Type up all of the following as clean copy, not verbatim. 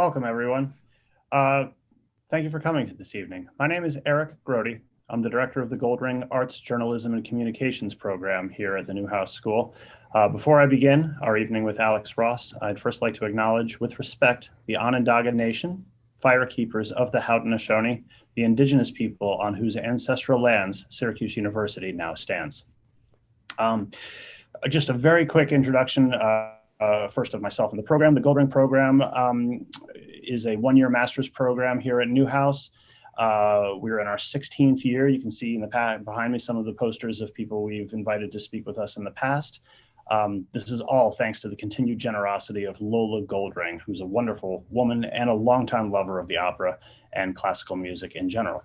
Welcome, everyone. Thank you for coming this evening. My name is Eric Grode. I'm the director of the Goldring Arts, Journalism, and Communications program here at the Newhouse School. Before I begin our evening with Alex Ross, I'd first like to acknowledge with respect the Onondaga Nation, fire keepers of the Haudenosaunee, the indigenous people on whose ancestral lands Syracuse University now stands. Just a very quick introduction first of myself and the program. The Goldring program is a one-year master's program here at Newhouse. We're in our 16th year. You can see in the behind me some of the posters of people we've invited to speak with us in the past. This is all thanks to the continued generosity of Lola Goldring, who's a wonderful woman and a longtime lover of the opera and classical music in general.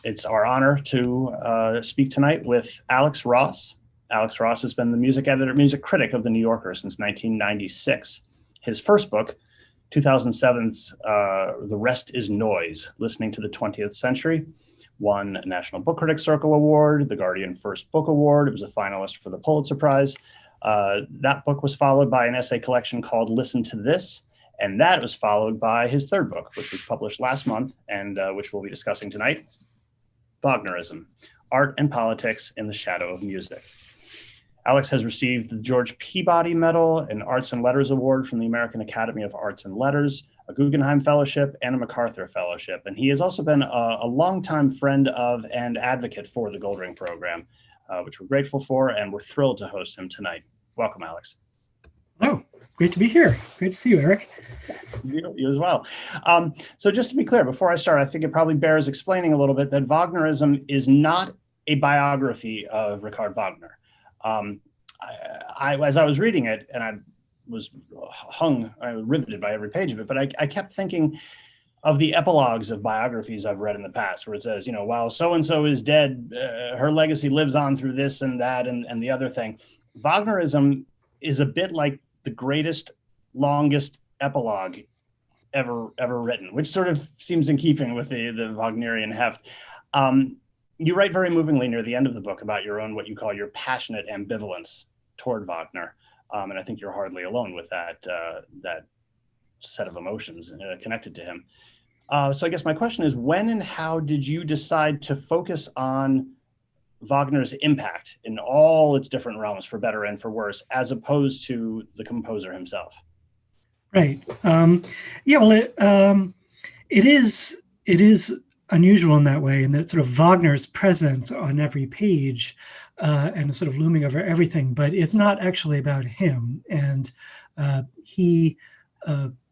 It's our honor to speak tonight with Alex Ross. Alex Ross has been the music critic of The New Yorker since 1996. His first book, 2007's The Rest is Noise, Listening to the 20th Century, won a National Book Critics Circle Award, the Guardian First Book Award. It was a finalist for the Pulitzer Prize. That book was followed by an essay collection called Listen to This, and that was followed by his third book, which was published last month and which we'll be discussing tonight, Wagnerism, Art and Politics in the Shadow of Music. Alex has received the George Peabody Medal, an Arts and Letters Award from the American Academy of Arts and Letters, a Guggenheim Fellowship, and a MacArthur Fellowship. And he has also been a longtime friend of and advocate for the Goldring program, which we're grateful for, and we're thrilled to host him tonight. Welcome, Alex. Oh, great to be here. Great to see you, Eric. You as well. So just to be clear, before I start, I think it probably bears explaining a little bit that Wagnerism is not a biography of Richard Wagner. As I was reading it, and I was riveted by every page of it, but I kept thinking of the epilogues of biographies I've read in the past, where it says, while so-and-so is dead, her legacy lives on through this and that and the other thing. Wagnerism is a bit like the greatest, longest epilogue ever written, which sort of seems in keeping with the Wagnerian heft. You write very movingly near the end of the book about your own, what you call your passionate ambivalence toward Wagner. And I think you're hardly alone with that set of emotions connected to him. So I guess my question is, when and how did you decide to focus on Wagner's impact in all its different realms, for better and for worse, as opposed to the composer himself? Right. It is unusual in that way, in that sort of Wagner's present on every page and sort of looming over everything, but it's not actually about him. And he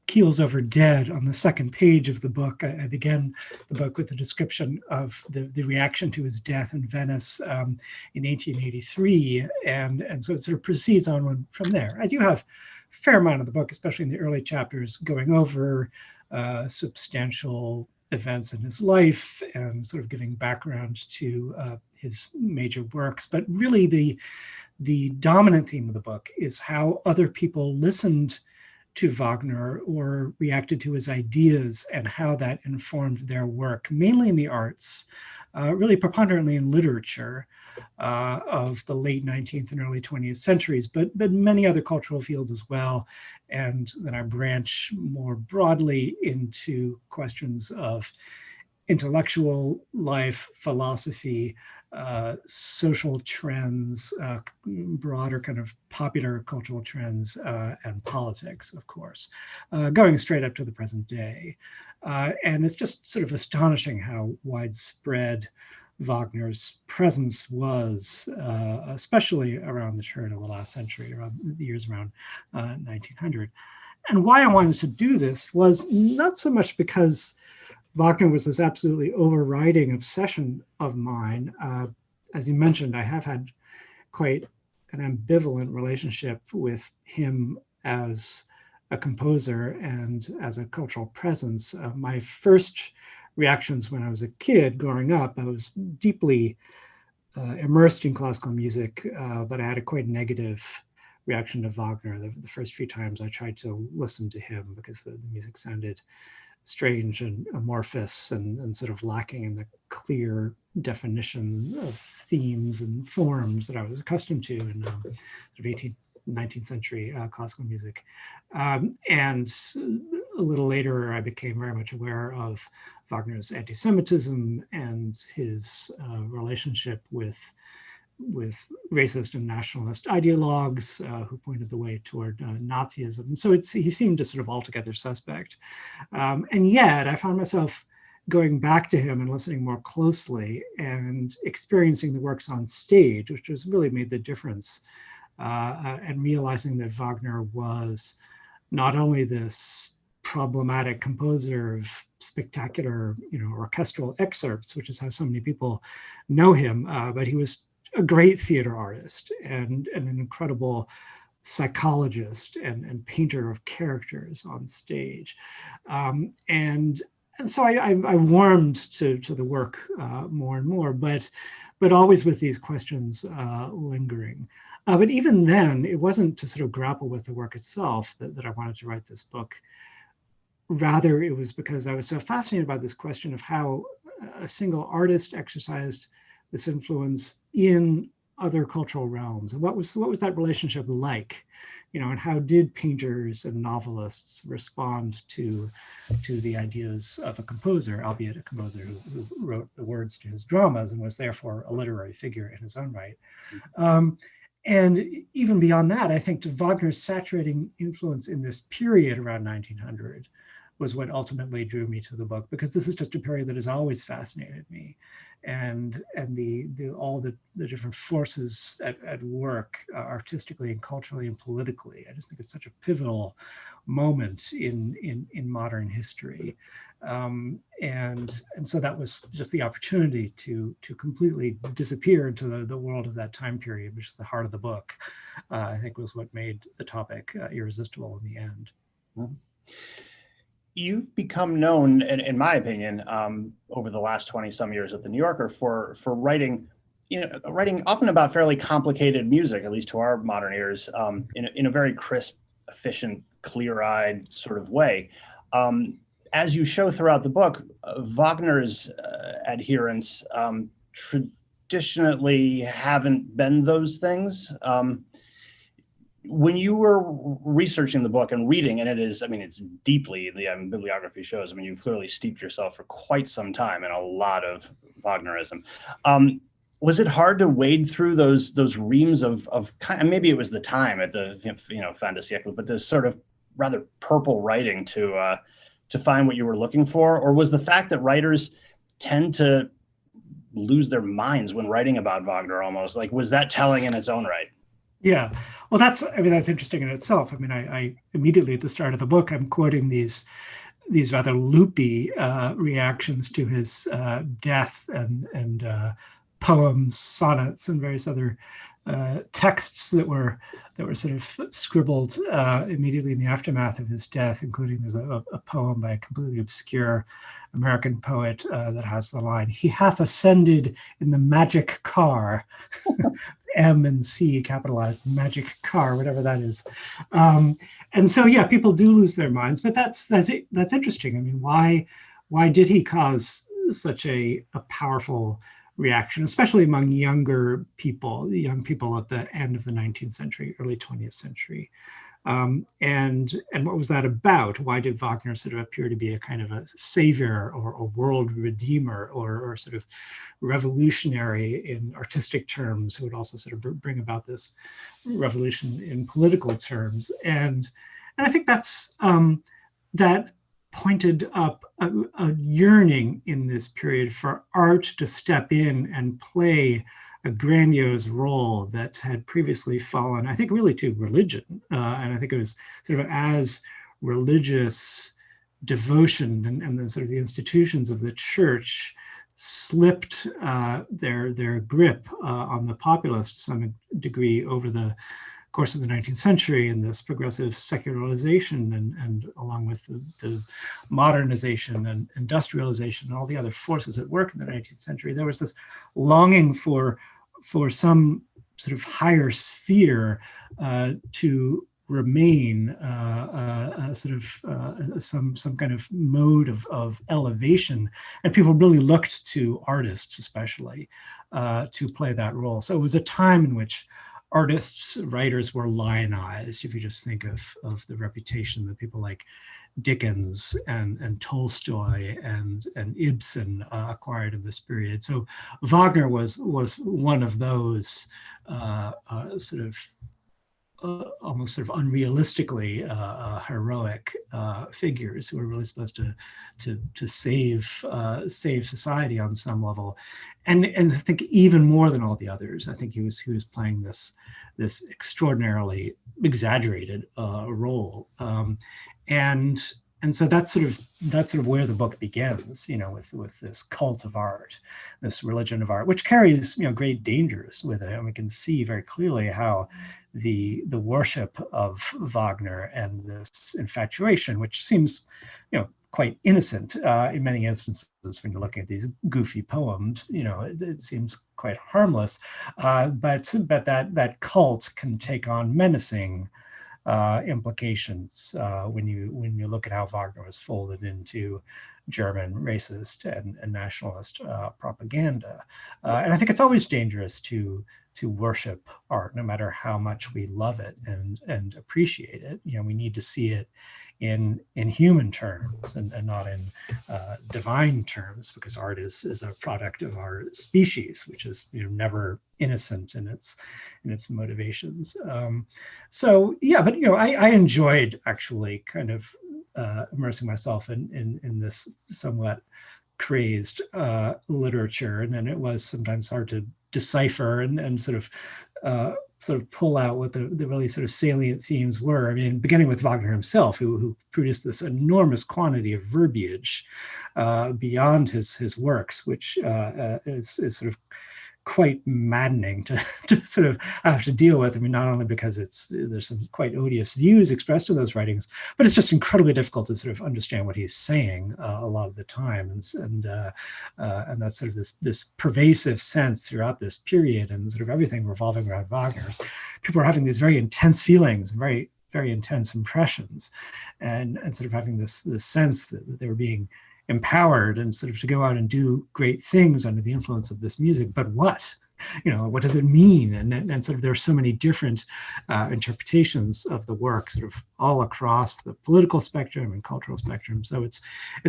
keels over dead on the second page of the book. I began the book with a description of the reaction to his death in Venice in 1883. And so it sort of proceeds on from there. I do have a fair amount of the book, especially in the early chapters, going over substantial events in his life and sort of giving background to his major works. But really the dominant theme of the book is how other people listened to Wagner or reacted to his ideas and how that informed their work, mainly in the arts, really preponderantly in literature of the late 19th and early 20th centuries, but many other cultural fields as well. And then I branch more broadly into questions of intellectual life, philosophy, social trends, broader kind of popular cultural trends, and politics, of course, going straight up to the present day. And it's just sort of astonishing how widespread Wagner's presence was, especially around the turn of the last century, around the years around 1900. And why I wanted to do this was not so much because Wagner was this absolutely overriding obsession of mine. As you mentioned, I have had quite an ambivalent relationship with him as a composer and as a cultural presence. My first reactions when I was a kid growing up, I was deeply immersed in classical music, but I had a quite negative reaction to Wagner the first few times I tried to listen to him, because the music sounded strange and amorphous and sort of lacking in the clear definition of themes and forms that I was accustomed to in sort of 18th, 19th century classical music. And a little later, I became very much aware of Wagner's anti-Semitism and his relationship with racist and nationalist ideologues who pointed the way toward Nazism. And so he seemed a sort of altogether suspect. And yet I found myself going back to him and listening more closely and experiencing the works on stage, which has really made the difference, and realizing that Wagner was not only this problematic composer of spectacular, orchestral excerpts, which is how so many people know him, but he was a great theater artist and an incredible psychologist and painter of characters on stage. And so I warmed to the work more and more, but always with these questions lingering. But even then, it wasn't to sort of grapple with the work itself that I wanted to write this book. Rather, it was because I was so fascinated by this question of how a single artist exercised this influence in other cultural realms, and what was that relationship like, and how did painters and novelists respond to the ideas of a composer, albeit a composer who wrote the words to his dramas and was therefore a literary figure in his own right. And even beyond that, I think Wagner's saturating influence in this period around 1900 was what ultimately drew me to the book, because this is just a period that has always fascinated me, and all the different forces at work artistically and culturally and politically. I just think it's such a pivotal moment in modern history, and so that was just the opportunity to completely disappear into the world of that time period, which is the heart of the book. I think was what made the topic irresistible in the end. Mm-hmm. You've become known, in my opinion, over the last 20-some years at the New Yorker for writing, writing often about fairly complicated music, at least to our modern ears, in a very crisp, efficient, clear-eyed sort of way. As you show throughout the book, Wagner's adherents traditionally haven't been those things. When you were researching the book and reading, and it's deeply, the bibliography shows, you've clearly steeped yourself for quite some time in a lot of Wagnerism. Was it hard to wade through those reams of kind of, maybe it was the time at the, fin de siècle, but this sort of rather purple writing to find what you were looking for? Or was the fact that writers tend to lose their minds when writing about Wagner almost, like, was that telling in its own right? Yeah, well, that's interesting in itself. I immediately at the start of the book, I'm quoting these rather loopy reactions to his death and poems, sonnets, and various other texts that were sort of scribbled immediately in the aftermath of his death, including there's a poem by a completely obscure American poet that has the line, "He hath ascended in the magic car." M and C capitalized, magic car, whatever that is. And so, yeah, people do lose their minds, but that's interesting. Why did he cause such a powerful reaction, especially among younger people, the young people at the end of the 19th century, early 20th century? And what was that about? Why did Wagner sort of appear to be a kind of a savior or a world redeemer or sort of revolutionary in artistic terms, who would also sort of bring about this revolution in political terms? And I think that's that pointed up a yearning in this period for art to step in and play a grandiose role that had previously fallen, I think, really to religion. And I think it was sort of as religious devotion and the sort of the institutions of the church slipped their grip on the populace to some degree over the course of the 19th century, and this progressive secularization and along with the modernization and industrialization and all the other forces at work in the 19th century, there was this longing for some sort of higher sphere to remain some kind of mode of elevation, and people really looked to artists especially to play that role. So it was a time in which artists, writers were lionized. If you just think of the reputation that people like Dickens and Tolstoy and Ibsen acquired in this period. So Wagner was one of those sort of almost sort of unrealistically heroic figures who were really supposed to save society on some level, and I think even more than all the others, I think he was playing this extraordinarily exaggerated role, and so that's sort of where the book begins, with this cult of art, this religion of art, which carries great dangers with it, and we can see very clearly how the worship of Wagner and this infatuation, which seems quite innocent in many instances when you're looking at these goofy poems, it seems quite harmless, but that cult can take on menacing implications when you look at how Wagner was folded into German racist and nationalist propaganda. And I think it's always dangerous to worship art, no matter how much we love it and appreciate it. We need to see it in human terms and not in divine terms, because art is a product of our species, which is never innocent in its motivations. So yeah, but I enjoyed actually kind of immersing myself in this somewhat crazed literature, and then it was sometimes hard to decipher and sort of pull out what the really sort of salient themes were. I mean, beginning with Wagner himself, who produced this enormous quantity of verbiage beyond his works, which is sort of quite maddening to sort of have to deal with. I mean, not only because there's some quite odious views expressed in those writings, but it's just incredibly difficult to sort of understand what he's saying a lot of the time, and that's sort of this pervasive sense throughout this period, and sort of everything revolving around Wagner's. People are having these very intense feelings and very, very intense impressions, and sort of having this sense that they were being empowered and sort of to go out and do great things under the influence of this music. But what does it mean? And sort of there are so many different interpretations of the work, sort of all across the political spectrum and cultural spectrum. So it's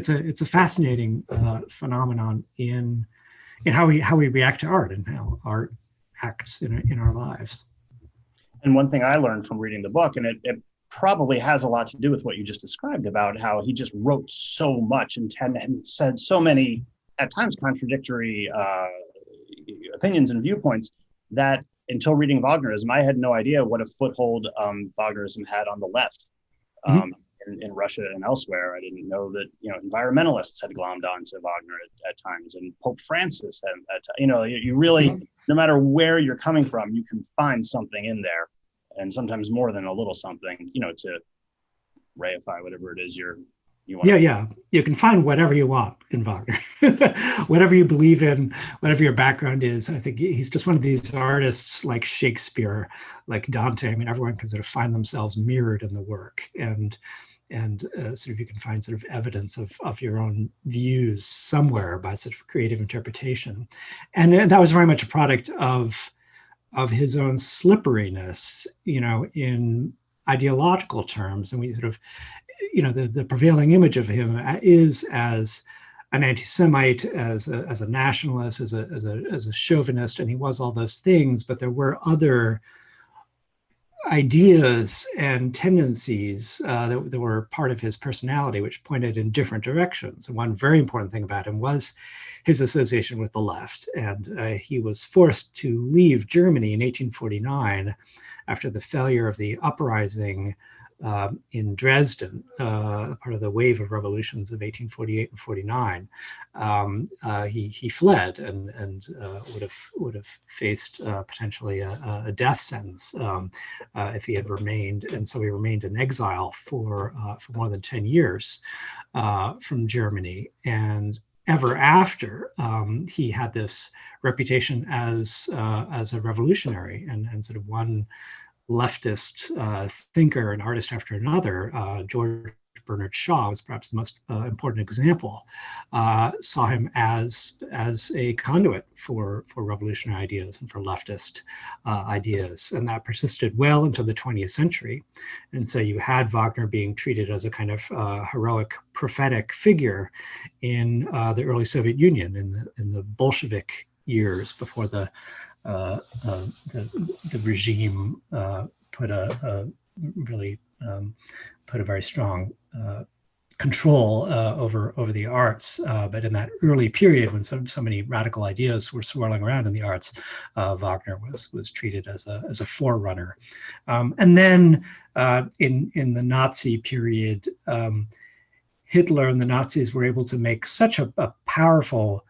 a fascinating phenomenon in how we react to art and how art acts in our lives. And one thing I learned from reading the book, and it probably has a lot to do with what you just described about how he just wrote so much and said so many, at times, contradictory opinions and viewpoints, that until reading Wagnerism, I had no idea what a foothold Wagnerism had on the left in Russia and elsewhere. I didn't know that environmentalists had glommed onto Wagner at times, and Pope Francis you really, no matter where you're coming from, you can find something in there. And sometimes more than a little something, to reify whatever it is you want. Yeah. You can find whatever you want in Wagner, whatever you believe in, whatever your background is. I think he's just one of these artists like Shakespeare, like Dante. I mean, everyone can sort of find themselves mirrored in the work, and sort of you can find sort of evidence of your own views somewhere by sort of creative interpretation. And that was very much a product of his own slipperiness, in ideological terms. And we sort of, the prevailing image of him is as an anti-Semite, as a nationalist, as a chauvinist, and he was all those things. But there were other ideas and tendencies that were part of his personality, which pointed in different directions. And one very important thing about him was his association with the left. And he was forced to leave Germany in 1849 after the failure of the uprising in Dresden, part of the wave of revolutions of 1848 and 49. He fled and would have faced potentially a death sentence if he had remained. And so he remained in exile for more than 10 years from Germany. And ever after, he had this reputation as a revolutionary, and sort of one leftist thinker and artist after another, George Bernard Shaw was perhaps the most important example, saw him as a conduit for revolutionary ideas and for leftist ideas. And that persisted well into the 20th century. And so you had Wagner being treated as a kind of heroic prophetic figure in the early Soviet Union, in the Bolshevik years before the regime put a very strong control over the arts. But in that early period, when so many radical ideas were swirling around in the arts, Wagner was treated as a forerunner. And then in the Nazi period, Hitler and the Nazis were able to make such a powerful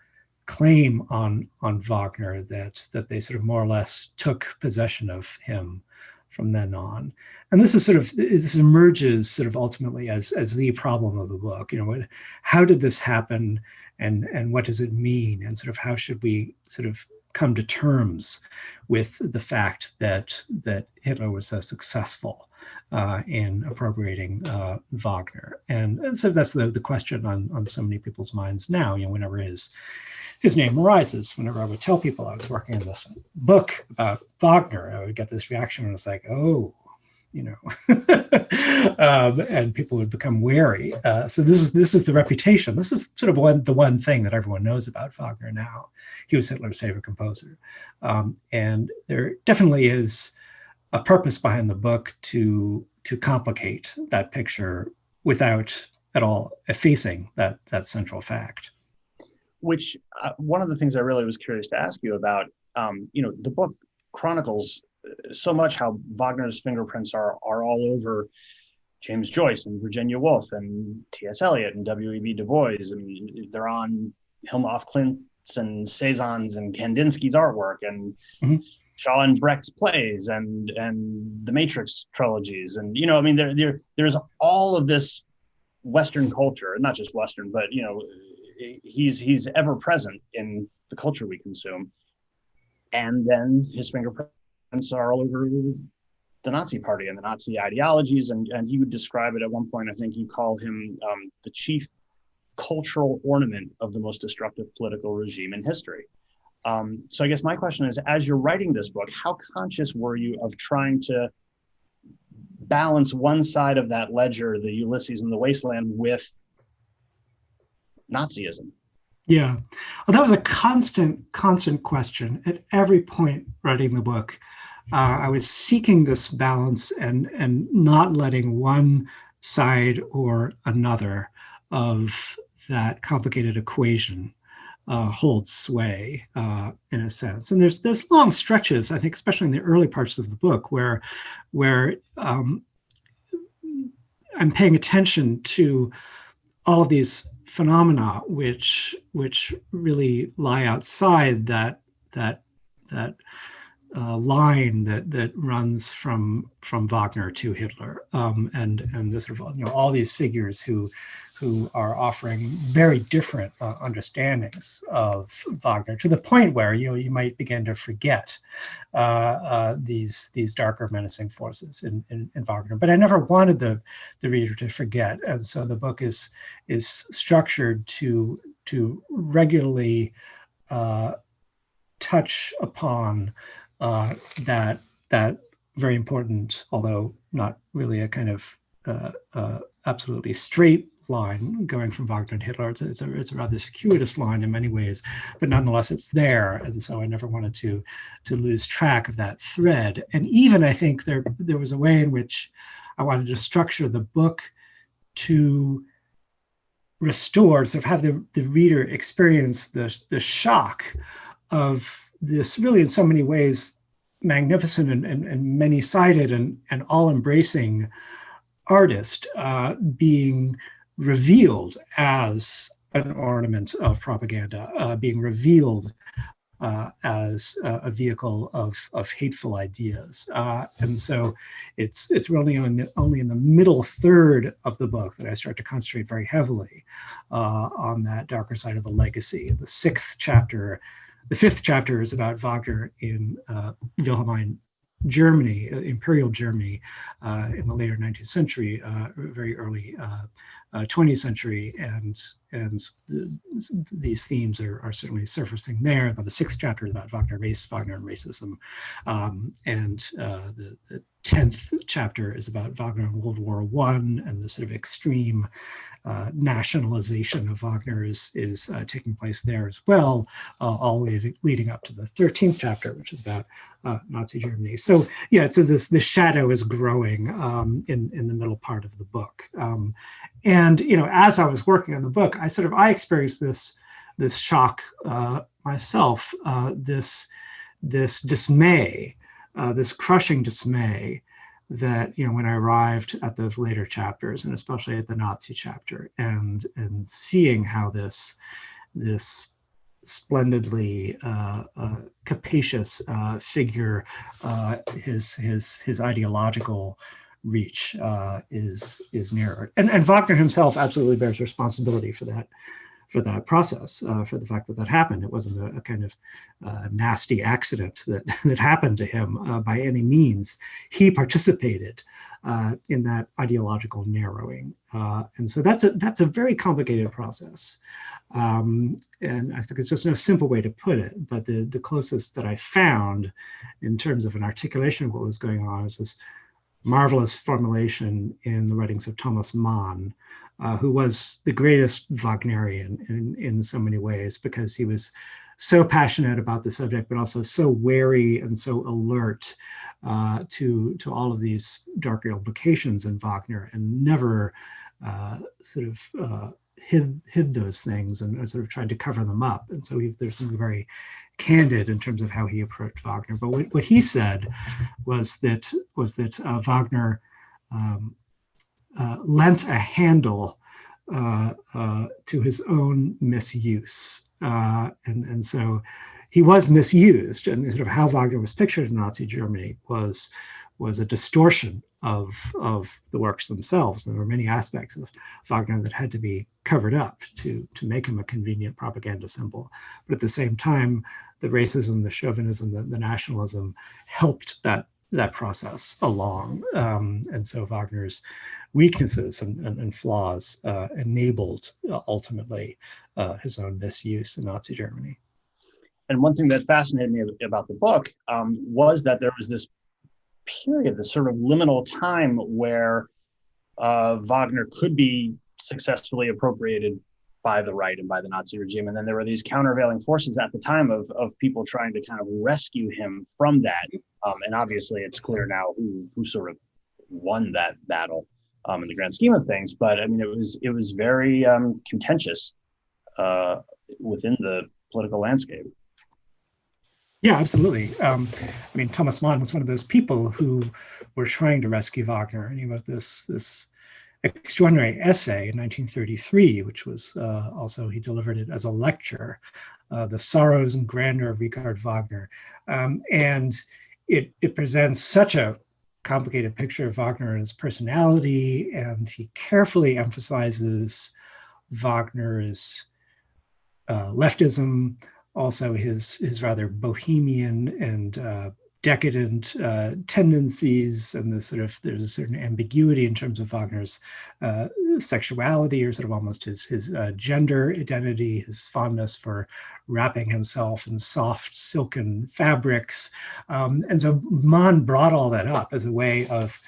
claim on Wagner that they sort of more or less took possession of him from then on. And this emerges sort of ultimately as the problem of the book. How did this happen, and what does it mean, and sort of how should we sort of come to terms with the fact that Hitler was so successful in appropriating Wagner. And so that's the question on so many people's minds now. Whenever his name arises, whenever I would tell people I was working on this book about Wagner, I would get this reaction, and it's like, oh, and people would become wary. So this is the reputation. This is sort of the one thing that everyone knows about Wagner now. He was Hitler's favorite composer, and there definitely is a purpose behind the book to complicate that picture without at all effacing that central fact. Which one of the things I really was curious to ask you about, the book chronicles so much how Wagner's fingerprints are all over James Joyce and Virginia Woolf and T.S. Eliot and W.E.B. Du Bois. I mean, they're on Hilma af Klint's and Cezanne's and Kandinsky's artwork, and Shaw and Brecht's plays, and the Matrix trilogies. And, there's all of this Western culture, not just Western, but, he's ever present in the culture we consume. And then his fingerprints are all over the Nazi party and the Nazi ideologies. And you would describe it at one point, I think you call him the chief cultural ornament of the most destructive political regime in history. So I guess my question is, as you're writing this book, how conscious were you of trying to balance one side of that ledger, the Ulysses and the Wasteland, with Nazism? Yeah, well, that was a constant question at every point writing the book. I was seeking this balance and not letting one side or another of that complicated equation hold sway in a sense. And there's long stretches, I think, especially in the early parts of the book, where I'm paying attention to all of these phenomena which really lie outside that line that runs from Wagner to Hitler, and the sort of all these figures who are offering very different understandings of Wagner, to the point where you might begin to forget these darker, menacing forces in Wagner. But I never wanted the reader to forget, and so the book is structured to regularly touch upon that very important, although not really a kind of absolutely straight line going from Wagner to Hitler. It's a rather circuitous line in many ways, but nonetheless it's there. And so I never wanted to lose track of that thread. And even I think there was a way in which I wanted to structure the book to restore, sort of have the reader experience the shock of this really, in so many ways, magnificent and many-sided and all-embracing artist being revealed as an ornament of propaganda, being revealed as a vehicle of hateful ideas. And so it's really only in the middle third of the book that I start to concentrate very heavily on that darker side of the legacy. The fifth chapter is about Wagner in Wilhelmine Germany, Imperial Germany, in the later 19th century, very early 20th century, and these themes are certainly surfacing there. The sixth chapter is about Wagner race, Wagner and racism, and the 10th chapter is about Wagner in World War I and the sort of extreme nationalization of Wagner is taking place there as well, all leading up to the 13th chapter, which is about Nazi Germany. So yeah, so this shadow is growing in the middle part of the book. And as I was working on the book, I experienced this shock myself, this dismay, this crushing dismay that when I arrived at those later chapters, and especially at the Nazi chapter, and seeing how this splendidly capacious figure, his ideological reach is narrowed, and Wagner himself absolutely bears responsibility for that process, for the fact that happened. It wasn't a kind of nasty accident that happened to him by any means. He participated in that ideological narrowing, and so that's a very complicated process. And I think there's just no simple way to put it, but the closest that I found in terms of an articulation of what was going on is this marvelous formulation in the writings of Thomas Mann, who was the greatest Wagnerian in so many ways, because he was so passionate about the subject, but also so wary and so alert to all of these darker implications in Wagner, and never hid those things and sort of tried to cover them up. And so there's something very candid in terms of how he approached Wagner. But what he said was that Wagner lent a handle to his own misuse, and so he was misused. And sort of how Wagner was pictured in Nazi Germany was a distortion of the works themselves. There were many aspects of Wagner that had to be covered up to make him a convenient propaganda symbol. But at the same time, the racism, the chauvinism, the nationalism helped that process along. And so Wagner's weaknesses and flaws enabled ultimately his own misuse in Nazi Germany. And one thing that fascinated me about the book was that there was this period, this sort of liminal time where Wagner could be successfully appropriated by the right and by the Nazi regime. And then there were these countervailing forces at the time of people trying to kind of rescue him from that. And obviously it's clear now who sort of won that battle in the grand scheme of things. But I mean, it was very contentious within the political landscape. Yeah, absolutely. I mean, Thomas Mann was one of those people who were trying to rescue Wagner, and he wrote this extraordinary essay in 1933, which was also, he delivered it as a lecture, The Sorrows and Grandeur of Richard Wagner. And it presents such a complicated picture of Wagner and his personality, and he carefully emphasizes Wagner's leftism, also his rather bohemian and decadent tendencies, and there's a certain ambiguity in terms of Wagner's sexuality, or sort of almost his gender identity, his fondness for wrapping himself in soft silken fabrics. And so Mann brought all that up as a way of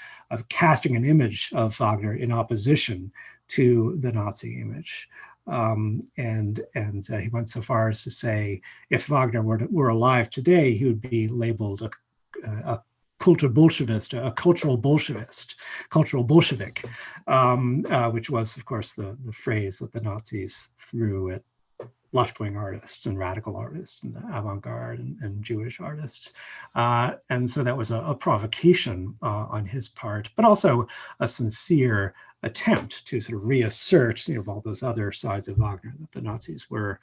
casting an image of Wagner in opposition to the Nazi image. And he went so far as to say, if Wagner were alive today, he would be labeled a cultural Bolshevist, a cultural Bolshevist, cultural Bolshevik, which was, of course, the phrase that the Nazis threw at left-wing artists and radical artists and the avant-garde and Jewish artists. And so that was a provocation on his part, but also a sincere attempt to sort of reassert, all those other sides of Wagner that the Nazis were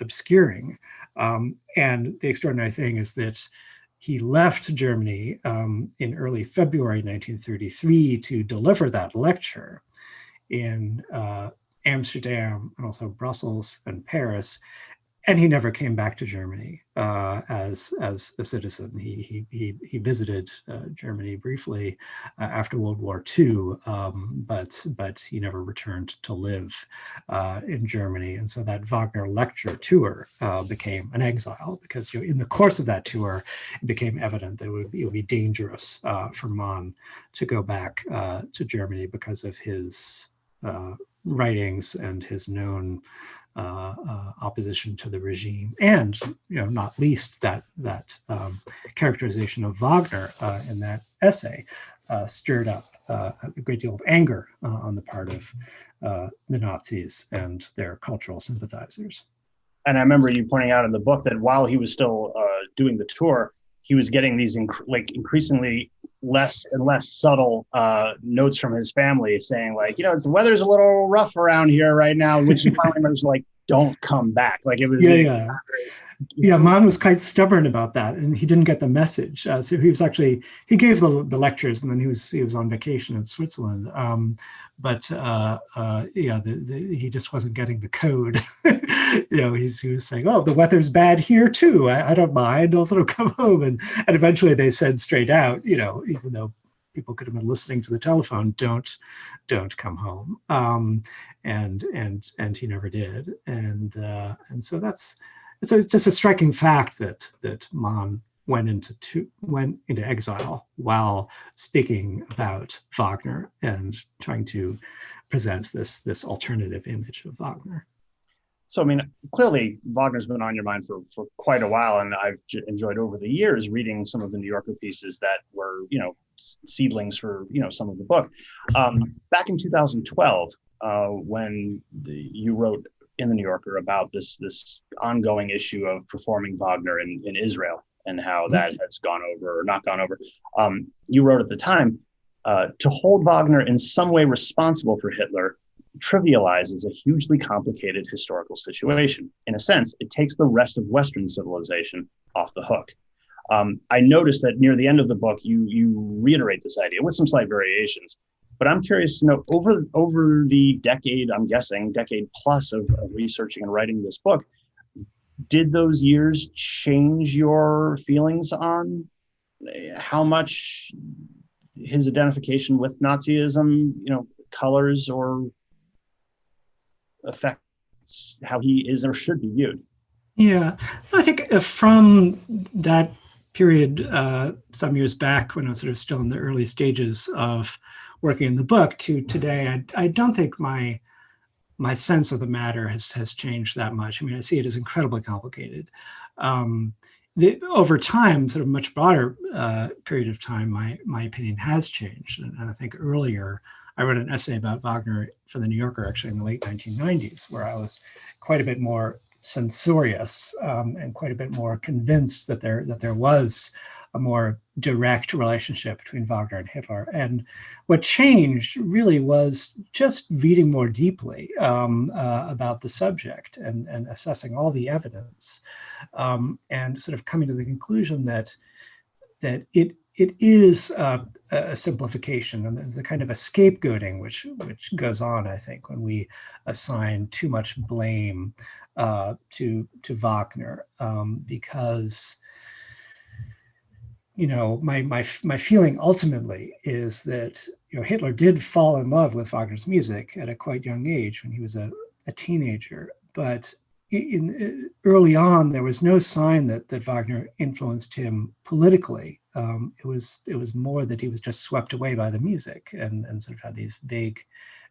obscuring. And the extraordinary thing is that he left Germany in early February 1933 to deliver that lecture in Amsterdam and also Brussels and Paris. And he never came back to Germany as a citizen. He visited Germany briefly after World War II, but he never returned to live in Germany. And so that Wagner lecture tour became an exile, because in the course of that tour, it became evident that it would be dangerous for Mann to go back to Germany because of his writings and his known opposition to the regime, and not least that characterization of Wagner in that essay stirred up a great deal of anger on the part of the Nazis and their cultural sympathizers. And I remember you pointing out in the book that while he was still doing the tour, he was getting these increasingly less and less subtle notes from his family saying, like, the weather's a little rough around here right now, which he finally was like, don't come back. Like, it was Mann was quite stubborn about that, and he didn't get the message. So he gave the lectures, and then he was on vacation in Switzerland. He just wasn't getting the code. He was saying, "Oh, the weather's bad here too. I don't mind. I'll sort of come home." And eventually they said straight out, even though people could have been listening to the telephone, don't come home. And he never did. And so it's just a striking fact that Mann went into exile while speaking about Wagner and trying to present this alternative image of Wagner. So, clearly Wagner's been on your mind for quite a while, and I've enjoyed over the years reading some of the New Yorker pieces that were, seedlings for, some of the book. Back in 2012, when you wrote in the New Yorker about this ongoing issue of performing Wagner in Israel and how that has gone over or not gone over, you wrote at the time, to hold Wagner in some way responsible for Hitler trivializes a hugely complicated historical situation. In a sense, it takes the rest of Western civilization off the hook. I noticed that near the end of the book, you reiterate this idea with some slight variations. But I'm curious to know, over the decade plus of researching and writing this book, did those years change your feelings on how much his identification with Nazism, colors or affects how he is or should be viewed? Yeah, I think from that period, some years back, when I was sort of still in the early stages of working in the book, to today, I don't think my sense of the matter has changed that much. I see it as incredibly complicated. Over time, sort of much broader period of time, my opinion has changed. And I think earlier, I wrote an essay about Wagner for the New Yorker, actually in the late 1990s, where I was quite a bit more censorious and quite a bit more convinced that there was a more direct relationship between Wagner and Hitler. And what changed really was just reading more deeply about the subject and assessing all the evidence, and sort of coming to the conclusion that it is a simplification, and there's a kind of a scapegoating which goes on, I think, when we assign too much blame to Wagner, because my feeling ultimately is that Hitler did fall in love with Wagner's music at a quite young age when he was a teenager, but early on there was no sign that Wagner influenced him politically. It was more that he was just swept away by the music and sort of had these vague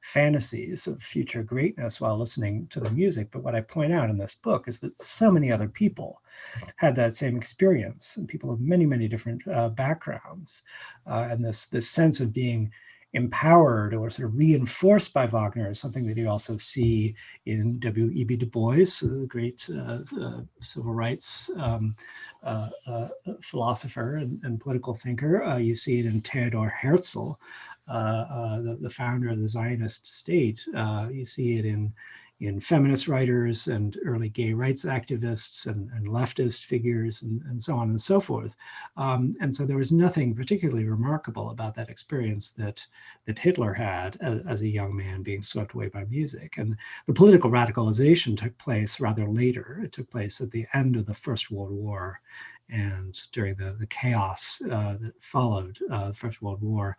fantasies of future greatness while listening to the music. But what I point out in this book is that so many other people had that same experience, and people of many, many different backgrounds. And this sense of being empowered or sort of reinforced by Wagner is something that you also see in W.E.B. Du Bois, the great civil rights philosopher and political thinker. You see it in Theodor Herzl, the founder of the Zionist state. You see it in in feminist writers and early gay rights activists and leftist figures and so on and so forth. And so there was nothing particularly remarkable about that experience that Hitler had as a young man being swept away by music. And the political radicalization took place rather later. It took place at the end of the First World War and during the chaos that followed the First World War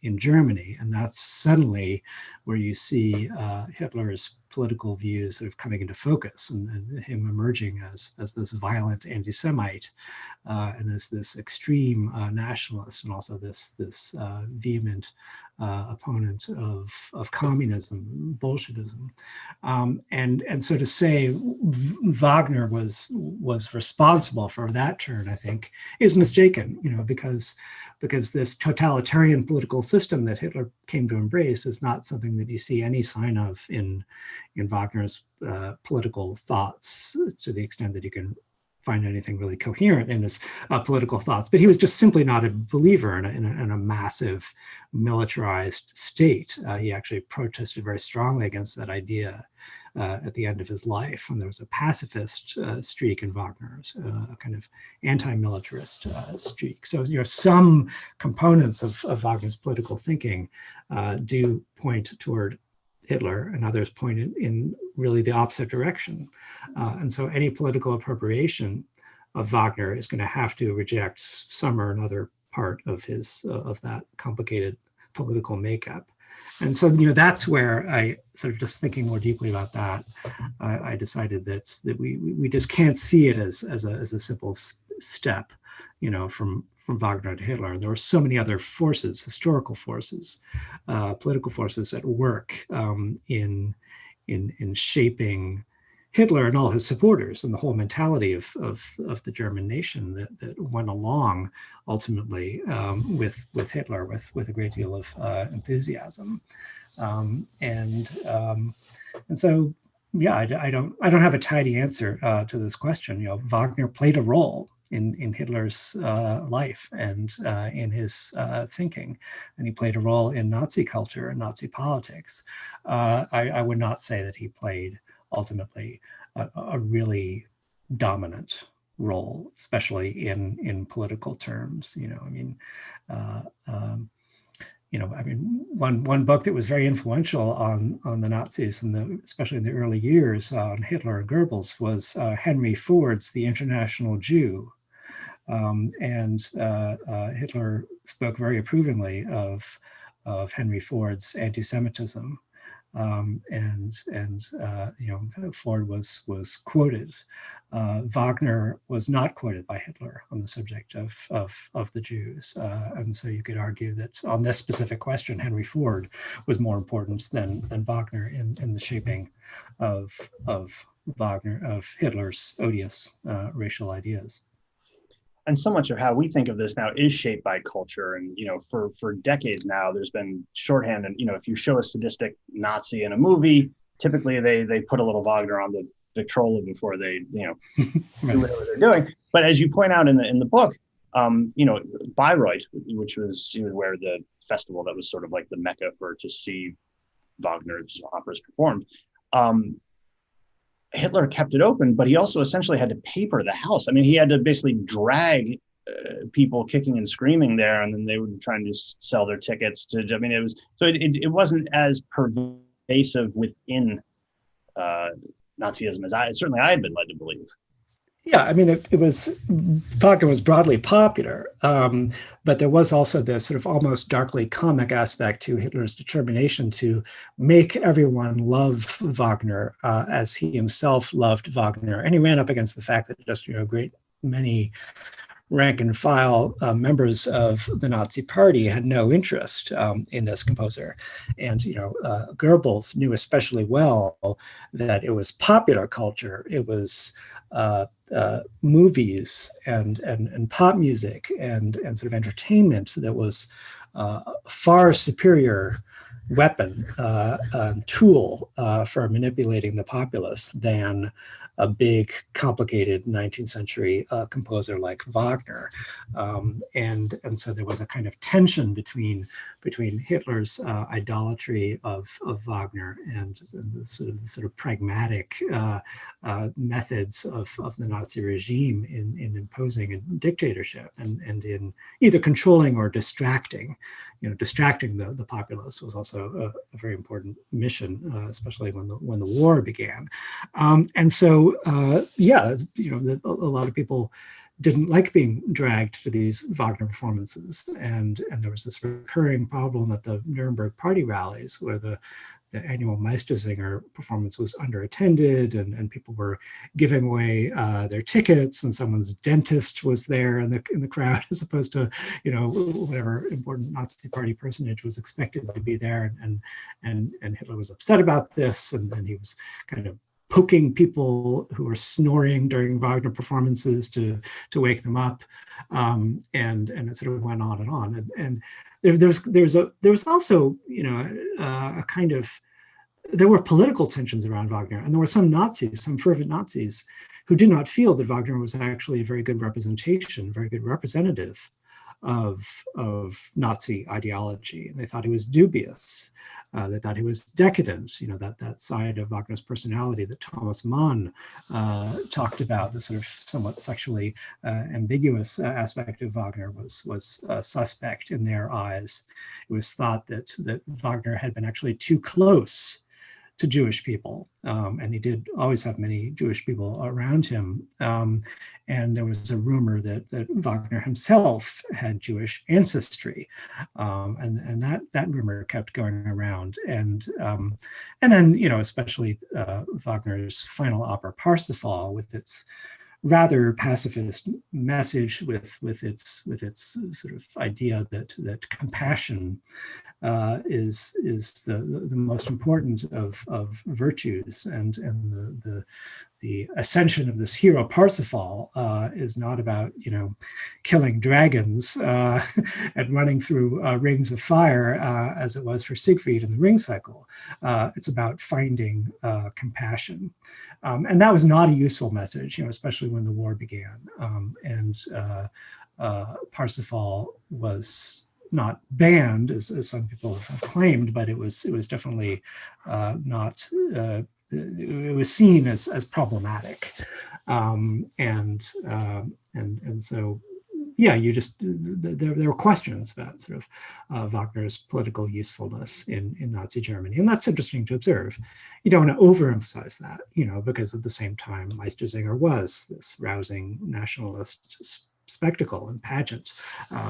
in Germany. And that's suddenly where you see Hitler's political views sort of coming into focus and him emerging as this violent anti-Semite and as this extreme nationalist and also this vehement opponent of communism, Bolshevism. And so to say Wagner was responsible for that turn, I think, is mistaken, because this totalitarian political system that Hitler came to embrace is not something that you see any sign of in Wagner's political thoughts, to the extent that you can find anything really coherent in his political thoughts. But he was just simply not a believer in a massive militarized state. He actually protested very strongly against that idea at the end of his life. And there was a pacifist streak in Wagner's, a kind of anti-militarist streak. So some components of Wagner's political thinking do point toward Hitler, and others point in really the opposite direction. And so any political appropriation of Wagner is going to have to reject some or another part of of that complicated political makeup. And so, that's where I sort of just thinking more deeply about that, I decided that we just can't see it as a simple step, from Wagner to Hitler. There were so many other forces, historical forces, political forces at work in shaping Hitler and all his supporters and the whole mentality of the German nation that went along ultimately with Hitler with a great deal of enthusiasm. And so, yeah, I don't have a tidy answer to this question. Wagner played a role in Hitler's life and in his thinking, and he played a role in Nazi culture and Nazi politics. I would not say that he played ultimately a really dominant role, especially in political terms. One book that was very influential on the Nazis, especially in the early years on Hitler and Goebbels, was Henry Ford's The International Jew. And Hitler spoke very approvingly of Henry Ford's anti-Semitism. Ford was quoted. Wagner was not quoted by Hitler on the subject of the Jews. And so you could argue that on this specific question, Henry Ford was more important than Wagner in the shaping of Hitler's odious racial ideas. And so much of how we think of this now is shaped by culture. And, for decades now, there's been shorthand. And, if you show a sadistic Nazi in a movie, typically they put a little Wagner on the Victrola before they, do whatever they're doing. But as you point out in the book, Bayreuth, which was where the festival that was sort of like the Mecca to see Wagner's operas performed, Hitler kept it open, but he also essentially had to paper the house. I mean, he had to basically drag people kicking and screaming there, and then they would try and just sell their tickets to. I mean, it wasn't as pervasive within Nazism as I had been led to believe. Yeah, I mean, Wagner was broadly popular, but there was also this sort of almost darkly comic aspect to Hitler's determination to make everyone love Wagner as he himself loved Wagner. And he ran up against the fact that just, a great many rank and file members of the Nazi Party had no interest in this composer. And, Goebbels knew especially well that it was popular culture. It was movies and pop music and sort of entertainment that was a far superior weapon, tool for manipulating the populace than a big, complicated 19th century composer like Wagner. And so there was a kind of tension between Hitler's idolatry of Wagner and the sort of pragmatic methods of the Nazi regime in imposing a dictatorship and in either controlling or distracting. Distracting the populace was also a very important mission, especially when the war began. And so, a lot of people didn't like being dragged to these Wagner performances, and there was this recurring problem at the Nuremberg party rallies where the annual Meistersinger performance was underattended, and people were giving away their tickets, and someone's dentist was there in the crowd as opposed to whatever important Nazi party personage was expected to be there, and Hitler was upset about this, and he was kind of poking people who were snoring during Wagner performances to wake them up, and it sort of went on and on. And there was also a kind of, there were political tensions around Wagner, and there were some fervent Nazis who did not feel that Wagner was actually a very good representation, very good representative of Nazi ideology. And they thought he was dubious. They thought he was decadent. That side of Wagner's personality that Thomas Mann talked about, the sort of somewhat sexually ambiguous aspect of Wagner was suspect in their eyes. It was thought that Wagner had been actually too close to Jewish people, and he did always have many Jewish people around him. And there was a rumor that Wagner himself had Jewish ancestry, and that rumor kept going around. And then especially Wagner's final opera Parsifal, with its rather pacifist message, with its sort of idea that compassion is the most important of virtues, and the ascension of this hero Parsifal is not about killing dragons and running through rings of fire as it was for Siegfried in the Ring Cycle. It's about finding compassion, and that was not a useful message, especially when the war began. And Parsifal was not banned, as some people have claimed, but it was definitely not. It was seen as problematic, and so there were questions about sort of Wagner's political usefulness in Nazi Germany, and that's interesting to observe. You don't want to overemphasize that, because at the same time, Meistersinger was this rousing nationalist spectacle and pageant,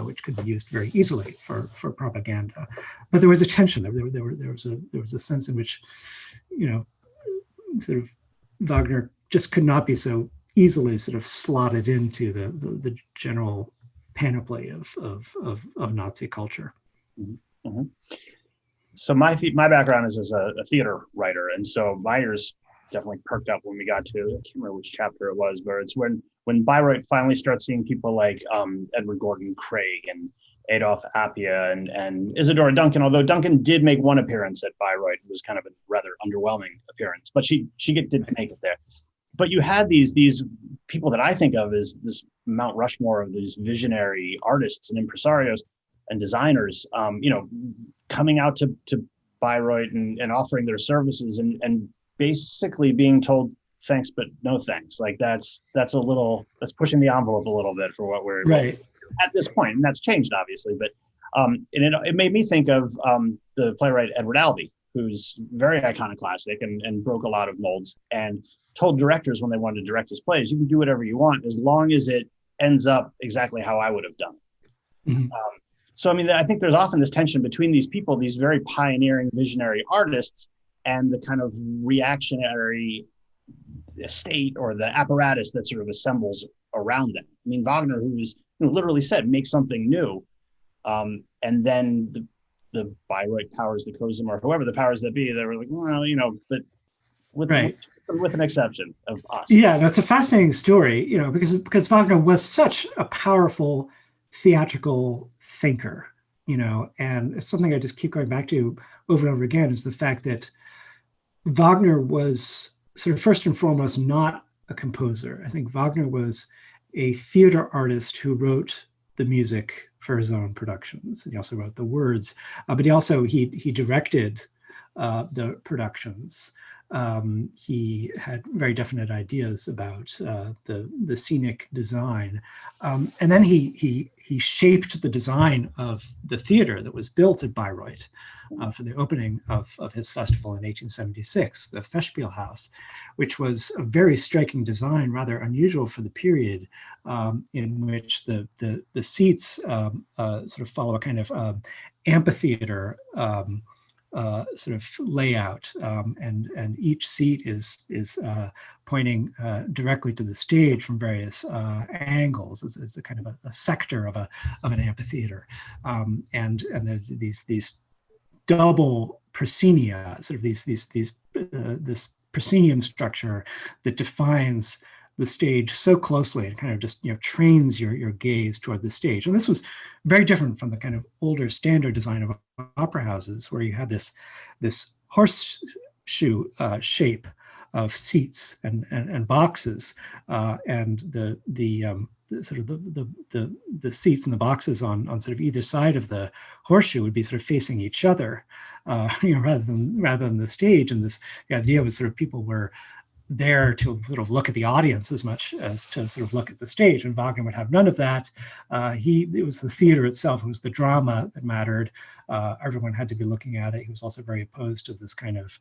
which could be used very easily for propaganda. But there was a tension. There was a sense in which, sort of Wagner just could not be so easily sort of slotted into the general panoply of Nazi culture. Mm-hmm. Mm-hmm. So my background is as a theater writer, and so my ears definitely perked up when we got to, I can't remember which chapter it was, but it's when Bayreuth finally starts seeing people like Edward Gordon Craig and Adolf Appia and Isadora Duncan, although Duncan did make one appearance at Bayreuth. It was kind of a rather underwhelming appearance, but she did make it there. But you had these people that I think of as this Mount Rushmore of these visionary artists and impresarios and designers, coming out to Bayreuth and offering their services and basically being told, thanks, but no thanks. Like that's pushing the envelope a little bit for what we're right at this point. And that's changed obviously, but and it made me think of the playwright Edward Albee, who's very iconoclastic and broke a lot of molds, and told directors when they wanted to direct his plays, you can do whatever you want as long as it ends up exactly how I would have done. Mm-hmm. So, I think there's often this tension between these people, these very pioneering, visionary artists, and the kind of reactionary state or the apparatus that sort of assembles around them. Wagner, who's literally said, make something new. And then the Bayreuth powers, the COSM, or whoever the powers that be, they were like, well, but with an exception of us. Yeah, that's a fascinating story, because Wagner was such a powerful theatrical thinker, and it's something I just keep going back to over and over again, is the fact that Wagner was sort of first and foremost not a composer. I think Wagner was a theater artist who wrote the music for his own productions, and he also wrote the words. But he directed the productions. He had very definite ideas about the scenic design, and then he shaped the design of the theater that was built at Bayreuth for the opening of his festival in 1876, the Festspielhaus, which was a very striking design, rather unusual for the period, in which the seats sort of follow a kind of amphitheater sort of layout, and each seat is pointing directly to the stage from various angles. It's a kind of a sector of an amphitheater, and these double proscenia, sort of this proscenium structure that defines the stage so closely and kind of just trains your gaze toward the stage. And this was very different from the kind of older standard design of opera houses, where you had this horseshoe shape of seats and boxes, and the seats and the boxes on sort of either side of the horseshoe would be sort of facing each other, rather than the stage. And the idea was sort of people were there to sort of look at the audience as much as to sort of look at the stage, and Wagner would have none of that. It was the theater itself, it was the drama that mattered. Everyone had to be looking at it. He was also very opposed to this kind of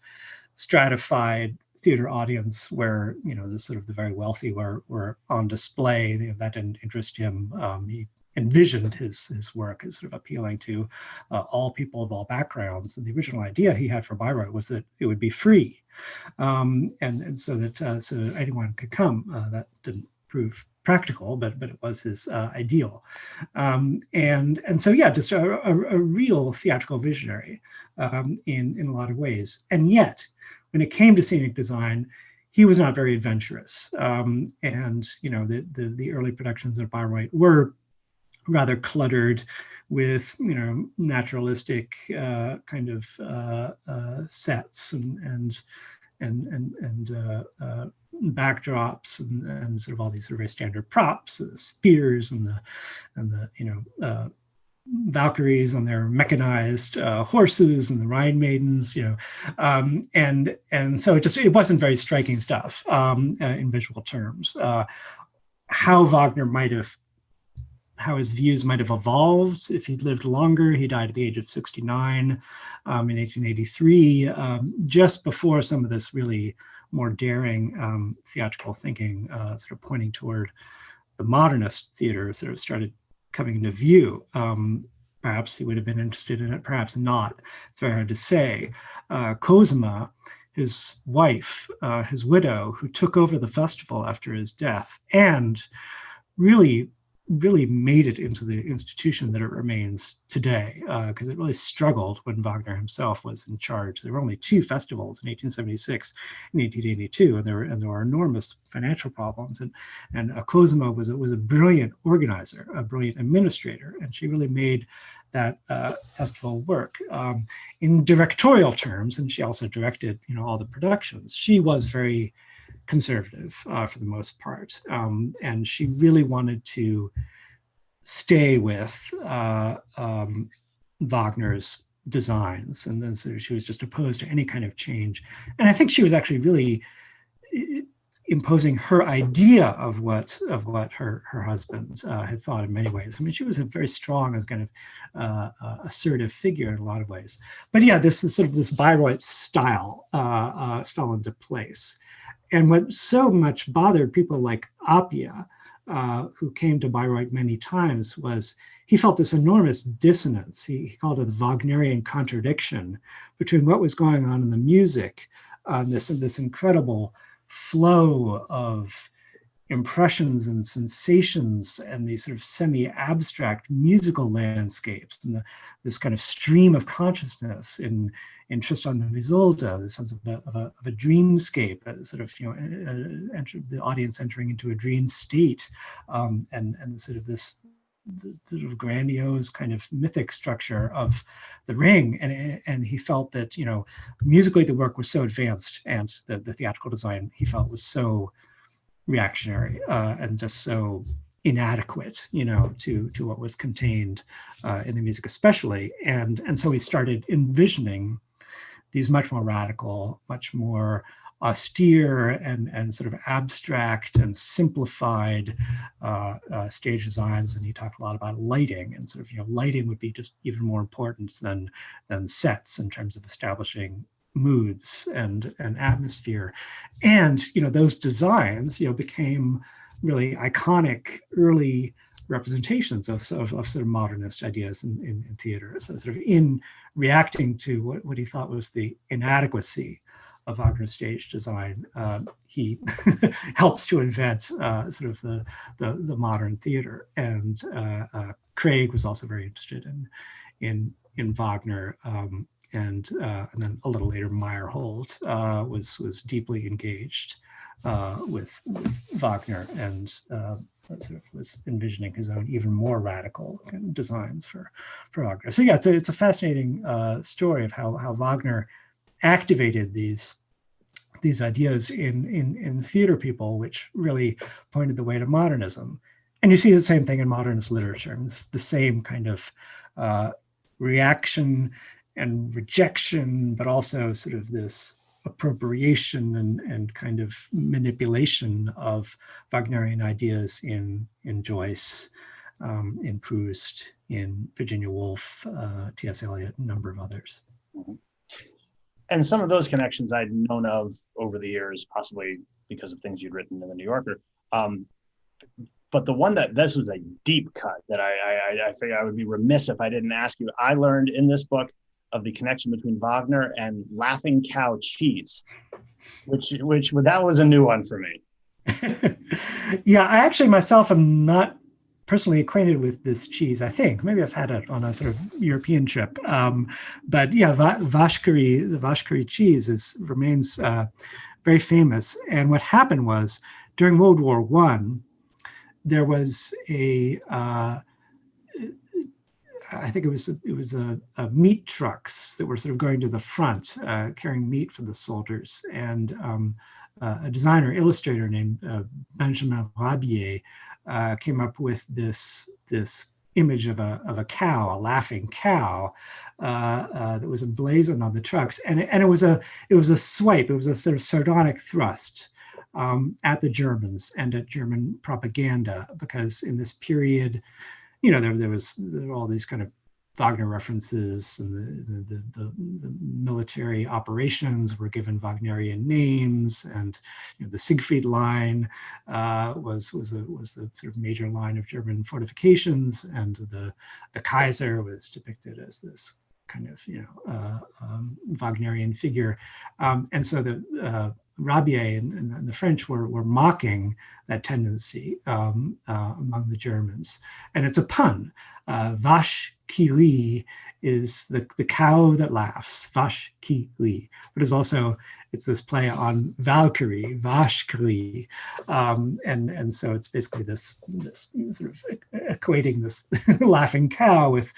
stratified theater audience where the very wealthy were on display. That didn't interest him. He envisioned his work as sort of appealing to all people of all backgrounds. And the original idea he had for Bayreuth was that it would be free, and so that so anyone could come. That didn't prove practical, but it was his ideal. And so just a real theatrical visionary in a lot of ways. And yet, when it came to scenic design, he was not very adventurous. And the early productions of Bayreuth were rather cluttered with naturalistic kind of sets and backdrops and sort of all these sort of very standard props, the spears and the Valkyries on their mechanized horses and the Rhine maidens, and so it wasn't very striking stuff in visual terms. How his views might have evolved if he'd lived longer. He died at the age of 69 in 1883, just before some of this really more daring theatrical thinking, sort of pointing toward the modernist theater, sort of started coming into view. Perhaps he would have been interested in it, perhaps not. It's very hard to say. Cosima, his wife, his widow, who took over the festival after his death and really made it into the institution that it remains today, because it really struggled when Wagner himself was in charge. There were only 2 festivals in 1876 and 1882, and there were enormous financial problems. And Cosima was a brilliant organizer, a brilliant administrator, and she really made that festival work in directorial terms. And she also directed, all the productions. She was very conservative for the most part, and she really wanted to stay with Wagner's designs, and then so she was just opposed to any kind of change. And I think she was actually really imposing her idea of what her husband had thought in many ways. I mean, she was a very strong and kind of assertive figure in a lot of ways. But this Bayreuth style fell into place. And what so much bothered people like Appia, who came to Bayreuth many times, was he felt this enormous dissonance. He called it the Wagnerian contradiction between what was going on in the music, this incredible flow of impressions and sensations and these sort of semi-abstract musical landscapes, and this kind of stream of consciousness in Tristan and Isolde, the sense of a dreamscape, sort of the audience entering into a dream state, and sort of this the sort of grandiose kind of mythic structure of the Ring, and he felt that musically the work was so advanced, and the theatrical design he felt was so reactionary and just so inadequate, to what was contained in the music especially. And so he started envisioning these much more radical, much more austere and sort of abstract and simplified stage designs. And he talked a lot about lighting, and sort of, lighting would be just even more important than sets in terms of establishing moods and atmosphere. And, those designs, became really iconic early representations of sort of modernist ideas in theater. So sort of in reacting to what he thought was the inadequacy of Wagner's stage design, he helps to invent sort of the modern theater. And Craig was also very interested in Wagner, and then a little later Meyerhold was deeply engaged with Wagner, and sort of was envisioning his own even more radical designs for Wagner. So yeah, it's a fascinating story of how Wagner activated these ideas in theater people, which really pointed the way to modernism. And you see the same thing in modernist literature. And it's the same kind of reaction and rejection, but also sort of this appropriation and kind of manipulation of Wagnerian ideas in Joyce, in Proust, in Virginia Woolf, T.S. Eliot, and a number of others. And some of those connections I'd known of over the years, possibly because of things you'd written in the New Yorker. But the one this was a deep cut that I figured I would be remiss if I didn't ask you. I learned in this book of the connection between Wagner and Laughing Cow Cheese, which that was a new one for me. Yeah, I actually myself am not personally acquainted with this cheese. I think maybe I've had it on a sort of European trip, but yeah, the Vashkari cheese remains very famous. And what happened was during World War I, there was I think it was a meat trucks that were sort of going to the front, carrying meat for the soldiers, and a designer, illustrator named Benjamin Rabier came up with this image of a cow, a laughing cow, that was emblazoned on the trucks, and it was a swipe, it was a sort of sardonic thrust at the Germans and at German propaganda, because in this period, there were all these kind of Wagner references, and the military operations were given Wagnerian names, and the Siegfried line was the sort of major line of German fortifications, and the Kaiser was depicted as this kind of Wagnerian figure, and so the Rabier and the French were mocking that tendency among the Germans. And it's a pun. Vashkari is the cow that laughs, Vashkari. But it's this play on Valkyrie, Vashkari. And so it's basically this sort of equating this laughing cow with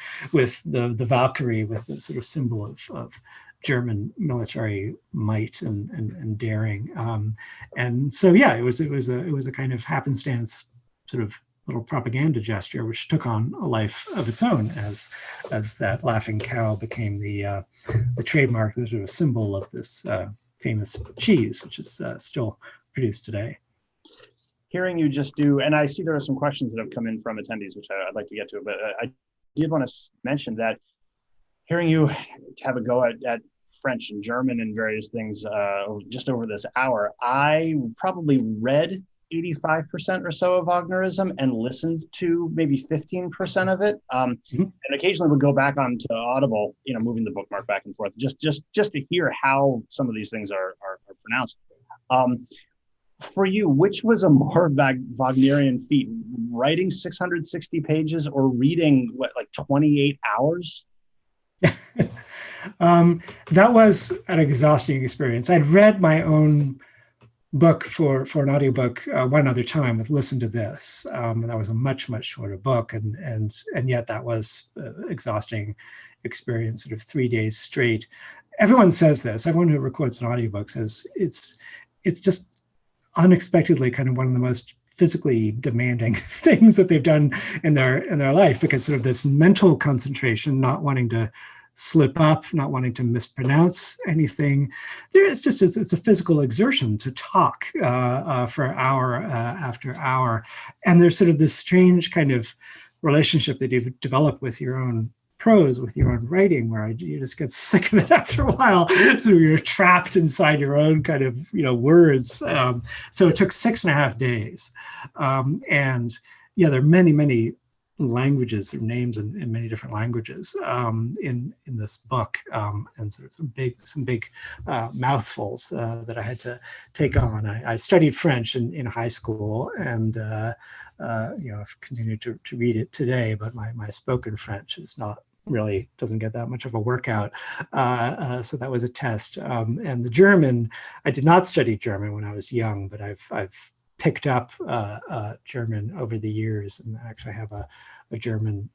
the Valkyrie, with the sort of symbol of German military might and daring, and so yeah, it was a kind of happenstance sort of little propaganda gesture, which took on a life of its own as that laughing cow became the trademark, the sort of symbol of this famous cheese, which is still produced today. Hearing you just do, and I see there are some questions that have come in from attendees, which I'd like to get to, but I did want to mention that hearing you have a go at French and German and various things just over this hour, I probably read 85% or so of Wagnerism and listened to maybe 15% of it. And occasionally would go back onto Audible, moving the bookmark back and forth, just to hear how some of these things are pronounced. For you, which was a more Wagnerian feat, writing 660 pages or reading 28 hours? That was an exhausting experience. I'd read my own book for an audiobook one other time with Listen to This. And that was a much shorter book, and yet that was exhausting experience, sort of 3 days straight. Everyone says this. Everyone who records an audiobook says it's just unexpectedly kind of one of the most physically demanding things that they've done in their life, because sort of this mental concentration, not wanting to slip up, not wanting to mispronounce anything. It's a physical exertion to talk for hour after hour. And there's sort of this strange kind of relationship that you've developed with your own prose, with your own writing, where you just get sick of it after a while. So you're trapped inside your own kind of, words. So it took 6.5 days. And yeah, there are many languages or names in many different languages in this book, and sort of some big mouthfuls that I had to take on. I studied French in high school, and I've continued to read it today, but my spoken French is doesn't get that much of a workout. So that was a test. And the German, I did not study German when I was young, but I've picked up German over the years, and actually have a German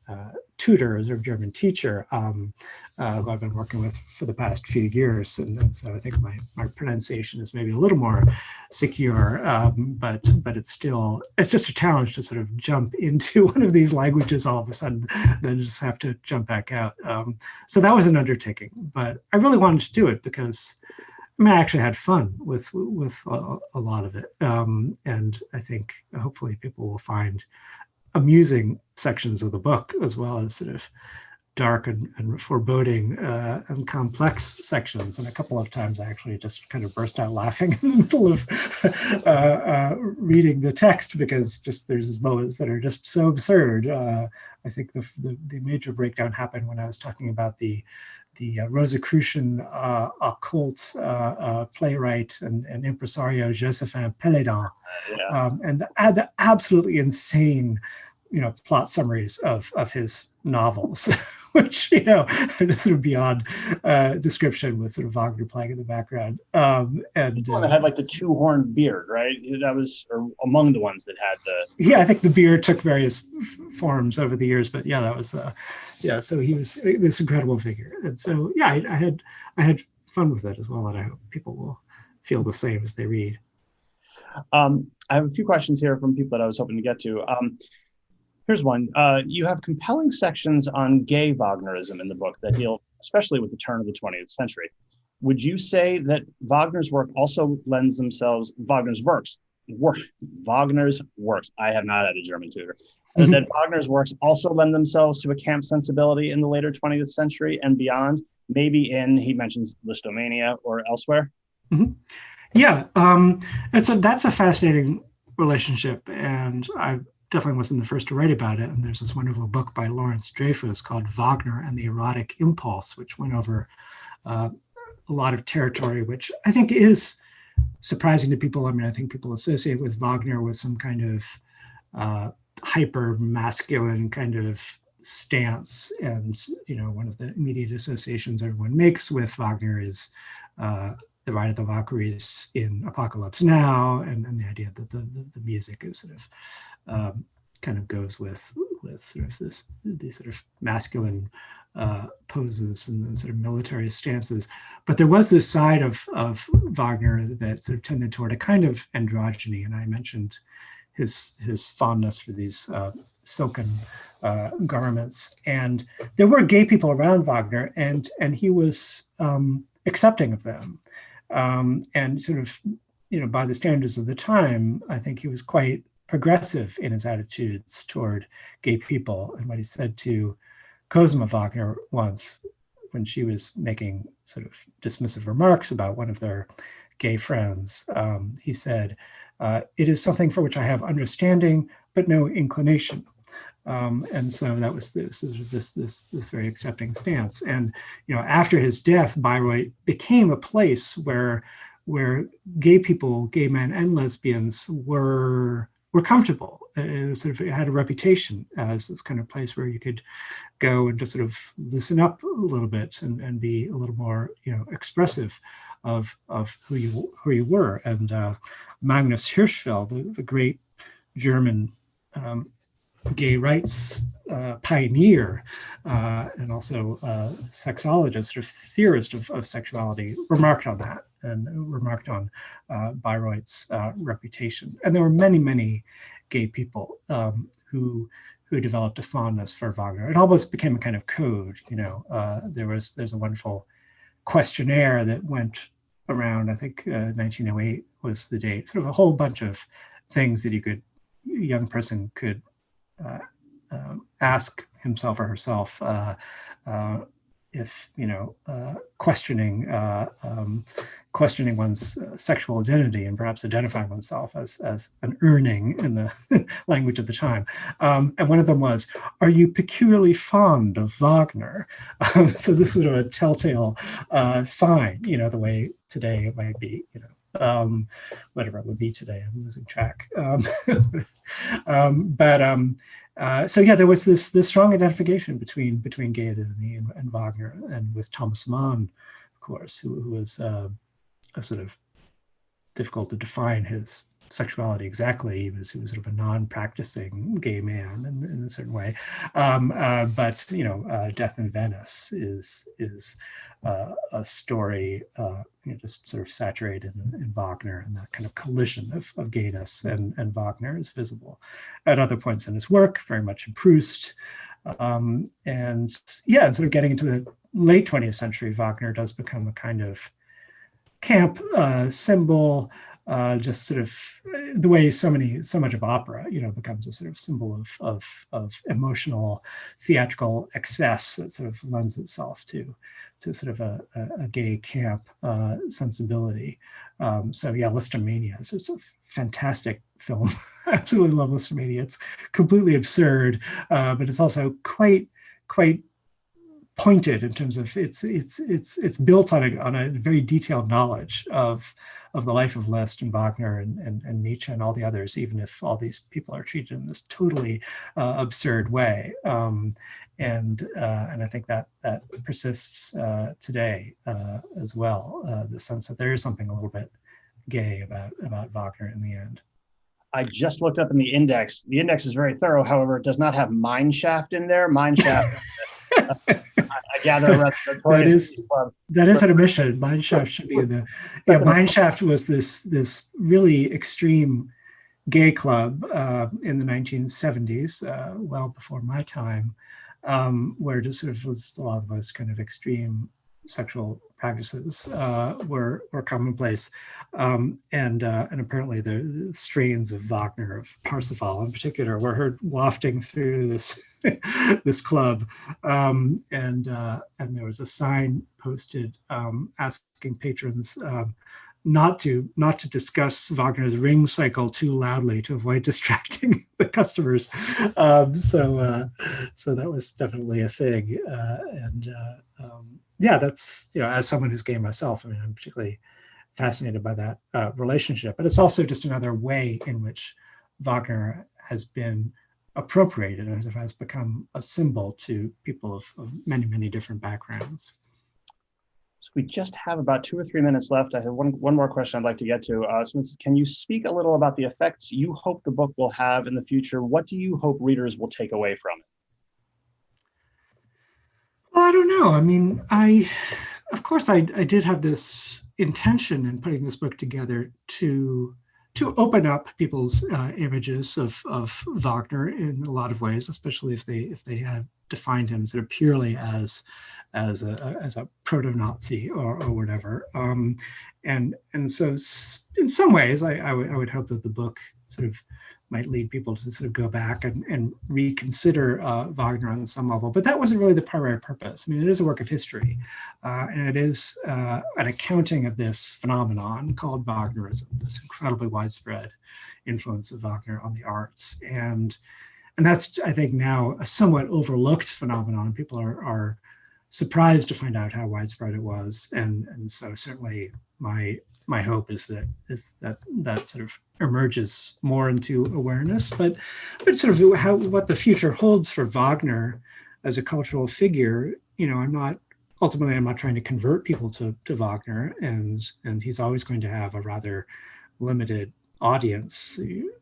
tutor, or German teacher, who I've been working with for the past few years, and so I think my pronunciation is maybe a little more secure, but it's just a challenge to sort of jump into one of these languages all of a sudden, then just have to jump back out. So that was an undertaking, but I really wanted to do it because I actually had fun with a lot of it. And I think hopefully people will find amusing sections of the book, as well as sort of dark and foreboding and complex sections. And a couple of times I actually just kind of burst out laughing in the middle of reading the text, because there's these moments that are just so absurd. I think the major breakdown happened when I was talking about the Rosicrucian occult playwright and impresario Josephin Péladan, and the absolutely insane, plot summaries of his novels, which are sort of beyond description, with sort of Wagner playing in the background. And that had like the 2-horned beard, right? That was among the ones that had the. Yeah, I think the beard took various forms over the years, but yeah, that was So he was this incredible figure, and so yeah, I had fun with it as well, and I hope people will feel the same as they read. I have a few questions here from people that I was hoping to get to. Here's one. You have compelling sections on gay Wagnerism in the book that deal especially with the turn of the 20th century. Would you say that Wagner's works, I have not had a German tutor, that Wagner's works also lend themselves to a camp sensibility in the later 20th century and beyond, maybe he mentions Listomania or elsewhere? Mm-hmm. Yeah, that's a fascinating relationship, and I definitely wasn't the first to write about it. And there's this wonderful book by Lawrence Dreyfus called Wagner and the Erotic Impulse, which went over a lot of territory, which I think is surprising to people. I think people associate with Wagner with some kind of hyper masculine kind of stance. And, one of the immediate associations everyone makes with Wagner is the Ride of the Valkyries in Apocalypse Now, and the idea that the music is sort of kind of goes with sort of these sort of masculine poses and sort of military stances. But there was this side of Wagner that sort of tended toward a kind of androgyny, and I mentioned his fondness for these silken garments. And there were gay people around Wagner, and he was accepting of them. And sort of, by the standards of the time, I think he was quite progressive in his attitudes toward gay people. And what he said to Cosima Wagner once, when she was making sort of dismissive remarks about one of their gay friends, he said, "It is something for which I have understanding, but no inclination." And so that was this very accepting stance. And after his death, Bayreuth became a place where gay people, gay men and lesbians were comfortable. It had a reputation as this kind of place where you could go and just sort of loosen up a little bit and be a little more expressive of who you were. And Magnus Hirschfeld, the great German gay rights pioneer and also sexologist or theorist of sexuality, remarked on that remarked on Bayreuth's reputation. And there were many, many gay people who developed a fondness for Wagner. It almost became a kind of code, you know. There's a wonderful questionnaire that went around, I think 1908 was the date, sort of a whole bunch of things that a young person could ask himself or herself if, you know, questioning one's sexual identity and perhaps identifying oneself as an Urning in the language of the time. And one of them was, are you peculiarly fond of Wagner? So this was sort of a telltale sign, you know, the way today it might be, you know. Whatever it would be today, I'm losing track. So yeah, there was this strong identification between gay identity and Wagner, and with Thomas Mann, of course, who was a sort of difficult to define his sexuality exactly. He was sort of a non-practicing gay man in a certain way. But you know, Death in Venice is a story you know, just sort of saturated in Wagner, and that kind of collision of gayness and Wagner is visible at other points in his work, very much in Proust. And yeah, and sort of getting into the late 20th century, Wagner does become a kind of camp symbol, just sort of the way so much of opera, you know, becomes a sort of symbol of emotional theatrical excess that sort of lends itself to sort of a gay camp sensibility. So yeah, Listomania is just a fantastic film. I absolutely love Listomania. It's completely absurd, but it's also quite pointed in terms of it's built on a very detailed knowledge of the life of Liszt and Wagner and Nietzsche and all the others, even if all these people are treated in this totally absurd way. And I think that persists today as well. The sense that there is something a little bit gay about Wagner in the end. I just looked up in the index. The index is very thorough. However, it does not have Mineshaft in there. Mineshaft. I gather that is an omission. Mineshaft should be in the. Yeah, Mineshaft was this really extreme gay club in the 1970s, well before my time, where just sort of was a lot of the most kind of extreme sexual practices were commonplace, and apparently the strains of Wagner, of Parsifal in particular, were heard wafting through this this club, and there was a sign posted asking patrons not to discuss Wagner's ring cycle too loudly to avoid distracting the customers. So that was definitely a thing, yeah, that's, you know, as someone who's gay myself, I mean, I'm particularly fascinated by that relationship. But it's also just another way in which Wagner has been appropriated and has become a symbol to people of many, many different backgrounds. So we just have about 2 or 3 minutes left. I have one more question I'd like to get to. So can you speak a little about the effects you hope the book will have in the future? What do you hope readers will take away from it? Well, I don't know. I mean, of course, I did have this intention in putting this book together to open up people's images of Wagner in a lot of ways, especially if they have defined him sort of purely as a proto-Nazi or whatever. And so in some ways, I would hope that the book sort of might lead people to sort of go back and reconsider Wagner on some level. But that wasn't really the primary purpose. I mean, it is a work of history, and it is an accounting of this phenomenon called Wagnerism, this incredibly widespread influence of Wagner on the arts. And that's, I think, now a somewhat overlooked phenomenon. People are surprised to find out how widespread it was. And so certainly my hope is that sort of emerges more into awareness, but sort of what the future holds for Wagner as a cultural figure. You know, I'm not trying to convert people to Wagner, and he's always going to have a rather limited audience,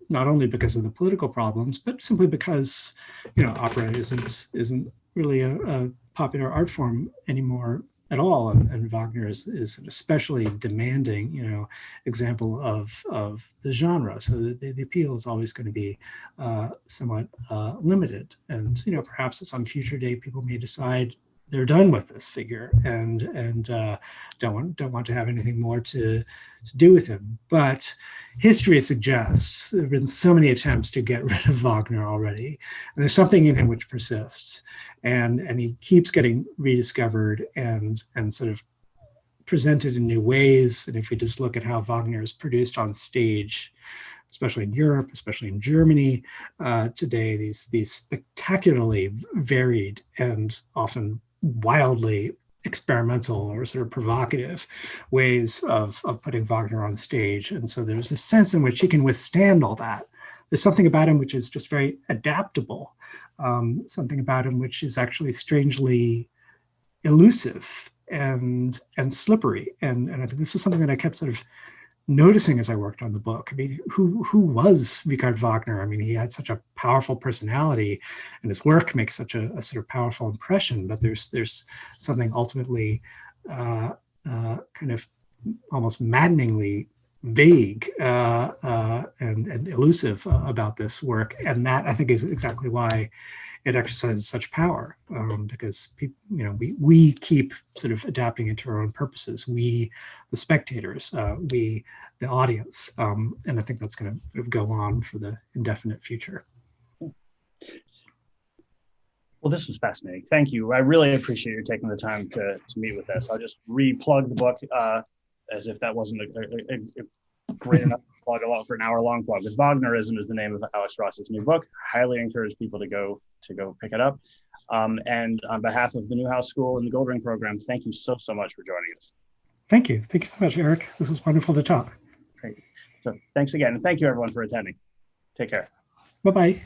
not only because of the political problems, but simply because, you know, opera isn't really a popular art form anymore at all. And Wagner is an especially demanding, example of the genre. So the appeal is always going to be somewhat limited. And perhaps at some future date, people may decide they're done with this figure and don't want to have anything more to do with him. But history suggests there have been so many attempts to get rid of Wagner already, and there's something in him which persists, and he keeps getting rediscovered and sort of presented in new ways. And if we just look at how Wagner is produced on stage, especially in Europe, especially in Germany today, these spectacularly varied and often wildly experimental or sort of provocative ways of putting Wagner on stage. And so there's a sense in which he can withstand all that. There's something about him which is just very adaptable, something about him which is actually strangely elusive and slippery. And I think this is something that I kept sort of noticing as I worked on the book. I mean, who was Richard Wagner? I mean, he had such a powerful personality, and his work makes such a sort of powerful impression. But there's something ultimately kind of almost maddeningly vague and elusive about this work, and that I think is exactly why it exercises such power, because people, we keep sort of adapting it to our own purposes. We, the spectators, we, the audience, and I think that's going to go on for the indefinite future. Well, this was fascinating. Thank you. I really appreciate you taking the time to meet with us. I'll just re-plug the book as if that wasn't a great enough plug for an hour-long plug. But Wagnerism is the name of Alex Ross's new book. I highly encourage people to go pick it up. And on behalf of the Newhouse School and the Goldring program, thank you so much for joining us. Thank you. Thank you so much, Eric. This was wonderful to talk. Great. So thanks again. And thank you everyone for attending. Take care. Bye-bye.